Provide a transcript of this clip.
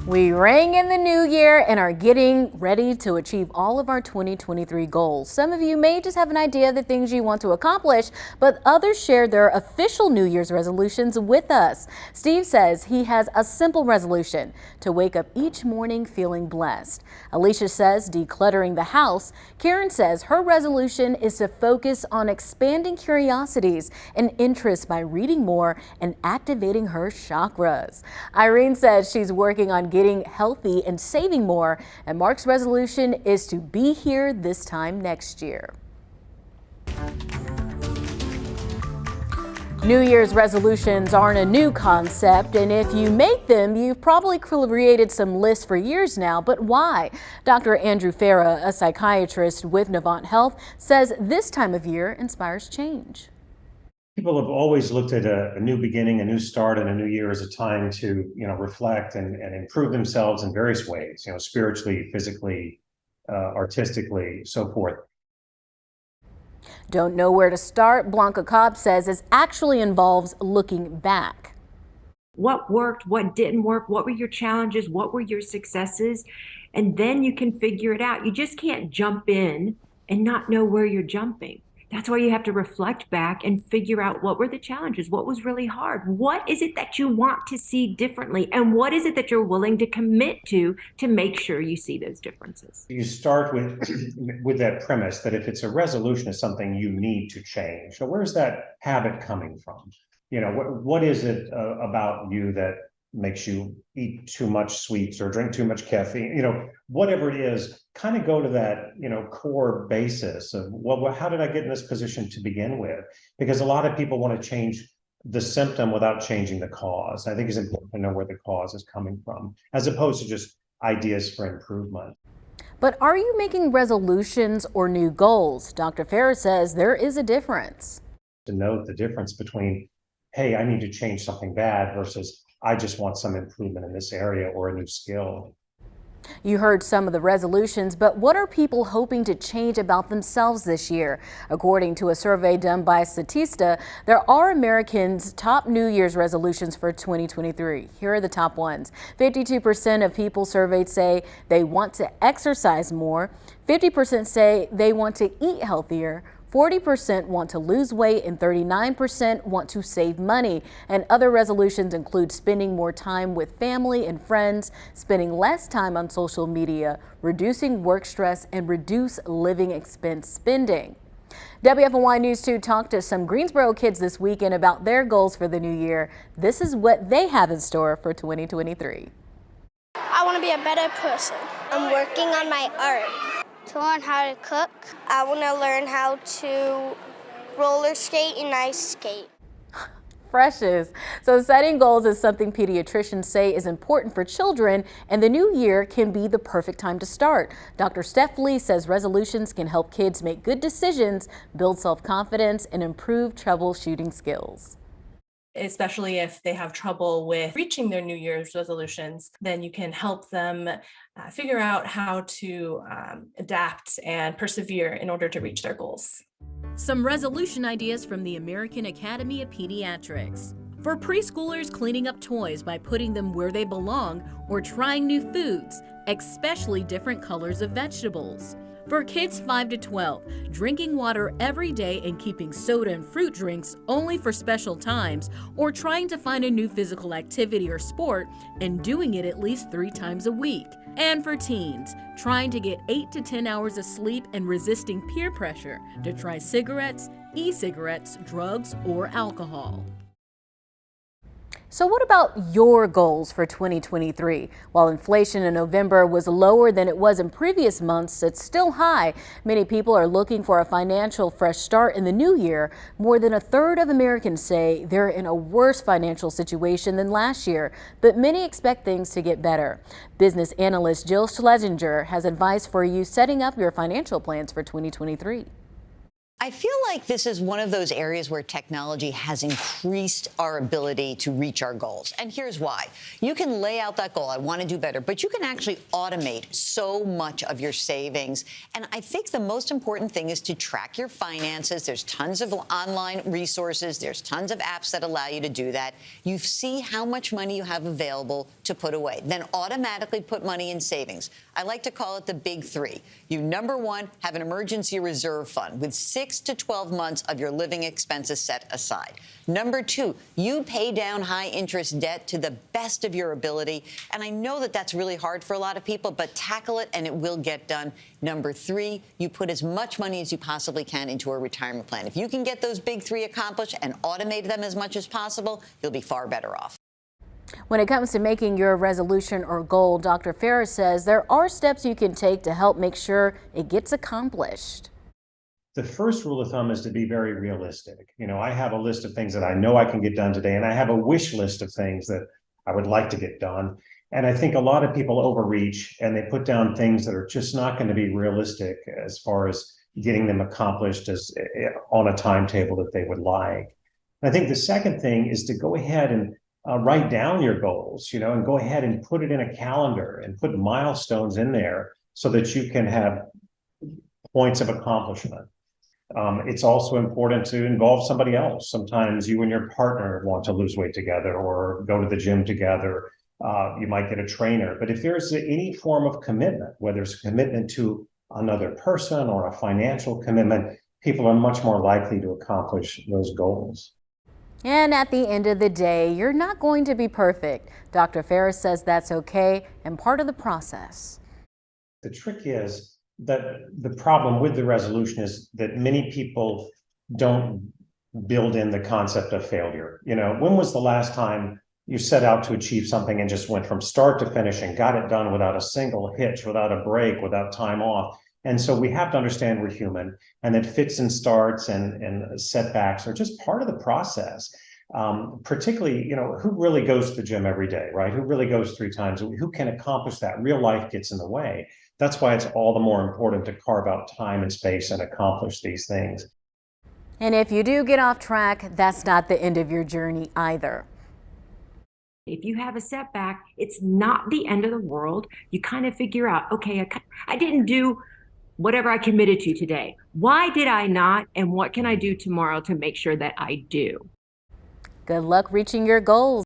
We rang in the new year and are getting ready to achieve all of our 2023 goals. Some of you may just have an idea of the things you want to accomplish, but others share their official New Year's resolutions with us. Steve says he has a simple resolution: to wake up each morning feeling blessed. Alicia says decluttering the house. Karen says her resolution is to focus on expanding curiosities and interests by reading more and activating her chakras. Irene says she's working on getting healthy and saving more, and Mark's resolution is to be here this time next year. New Year's resolutions aren't a new concept, and if you make them, you've probably created some lists for years now. But why? Dr. Andrew Farah, a psychiatrist with Novant Health, says this time of year inspires change. People have always looked at a new beginning, a new start, and a new year as a time to, reflect and improve themselves in various ways, spiritually, physically, artistically, so forth. Don't know where to start? Blanca Cobb says it actually involves looking back. What worked, what didn't work, what were your challenges, what were your successes, and then you can figure it out. You just can't jump in and not know where you're jumping. That's why you have to reflect back and figure out what were the challenges, what was really hard, what is it that you want to see differently, and what is it that you're willing to commit to make sure you see those differences. You start with that premise that if it's a resolution, it's something you need to change. So where's that habit coming from? What is it about you that makes you eat too much sweets or drink too much caffeine? Whatever it is, kind of go to that, core basis of, well, how did I get in this position to begin with? Because a lot of people want to change the symptom without changing the cause. I think it's important to know where the cause is coming from, as opposed to just ideas for improvement. But are you making resolutions or new goals? Dr. Farah says there is a difference. To note the difference between, hey, I need to change something bad versus I just want some improvement in this area or a new skill. You heard some of the resolutions, but what are people hoping to change about themselves this year? According to a survey done by Statista, there are Americans' top New Year's resolutions for 2023. Here are the top ones. 52% of people surveyed say they want to exercise more. 50% say they want to eat healthier. 40% want to lose weight and 39% want to save money. And other resolutions include spending more time with family and friends, spending less time on social media, reducing work stress, and reduce living expense spending. WFNY News 2 talked to some Greensboro kids this weekend about their goals for the new year. This is what they have in store for 2023. I want to be a better person. I'm working on my art. To learn how to cook. I want to learn how to roller skate and ice skate. Precious. So setting goals is something pediatricians say is important for children, and the new year can be the perfect time to start. Dr. Steph Lee says resolutions can help kids make good decisions, build self-confidence, and improve troubleshooting skills. Especially if they have trouble with reaching their New Year's resolutions, then you can help them figure out how to adapt and persevere in order to reach their goals. Some resolution ideas from the American Academy of Pediatrics. For preschoolers, cleaning up toys by putting them where they belong or trying new foods, especially different colors of vegetables. For kids 5 to 12, drinking water every day and keeping soda and fruit drinks only for special times, or trying to find a new physical activity or sport and doing it at least 3 times a week. And for teens, trying to get 8 to 10 hours of sleep and resisting peer pressure to try cigarettes, e-cigarettes, drugs, or alcohol. So what about your goals for 2023? While inflation in November was lower than it was in previous months, it's still high. Many people are looking for a financial fresh start in the new year. More than a third of Americans say they're in a worse financial situation than last year, but many expect things to get better. Business analyst Jill Schlesinger has advice for you setting up your financial plans for 2023. I feel like this is one of those areas where technology has increased our ability to reach our goals. And here's why. You can lay out that goal, I want to do better, but you can actually automate so much of your savings. And I think the most important thing is to track your finances. There's tons of online resources. There's tons of apps that allow you to do that. You see how much money you have available to put away, then automatically put money in savings. I like to call it the big three. You, number one, have an emergency reserve fund with 6 to 12 months of your living expenses set aside. Number two, you pay down high interest debt to the best of your ability. And I know that that's really hard for a lot of people, but tackle it and it will get done. Number three, you put as much money as you possibly can into a retirement plan. If you can get those big three accomplished and automate them as much as possible, you'll be far better off. When it comes to making your resolution or goal, Dr. Ferris says there are steps you can take to help make sure it gets accomplished. The first rule of thumb is to be very realistic. You know, I have a list of things that I know I can get done today, and I have a wish list of things that I would like to get done. And I think a lot of people overreach and they put down things that are just not going to be realistic as far as getting them accomplished as on a timetable that they would like. I think the second thing is to go ahead and write down your goals, you know, and go ahead and put it in a calendar and put milestones in there so that you can have points of accomplishment. It's also important to involve somebody else. Sometimes you and your partner want to lose weight together or go to the gym together. You might get a trainer. But if there's any form of commitment, whether it's a commitment to another person or a financial commitment, people are much more likely to accomplish those goals. And at the end of the day, you're not going to be perfect. Dr. Ferris says that's okay and part of the process. The trick is that the problem with the resolution is that many people don't build in the concept of failure. You know, when was the last time you set out to achieve something and just went from start to finish and got it done without a single hitch, without a break, without time off? And so we have to understand we're human, and that fits and starts and setbacks are just part of the process. Particularly, you know, who really goes to the gym every day, right? Who really goes 3 times? Who can accomplish that? Real life gets in the way. That's why it's all the more important to carve out time and space and accomplish these things. And if you do get off track, that's not the end of your journey either. If you have a setback, it's not the end of the world. You kind of figure out, okay, I didn't do whatever I committed to today. Why did I not? And what can I do tomorrow to make sure that I do? Good luck reaching your goals.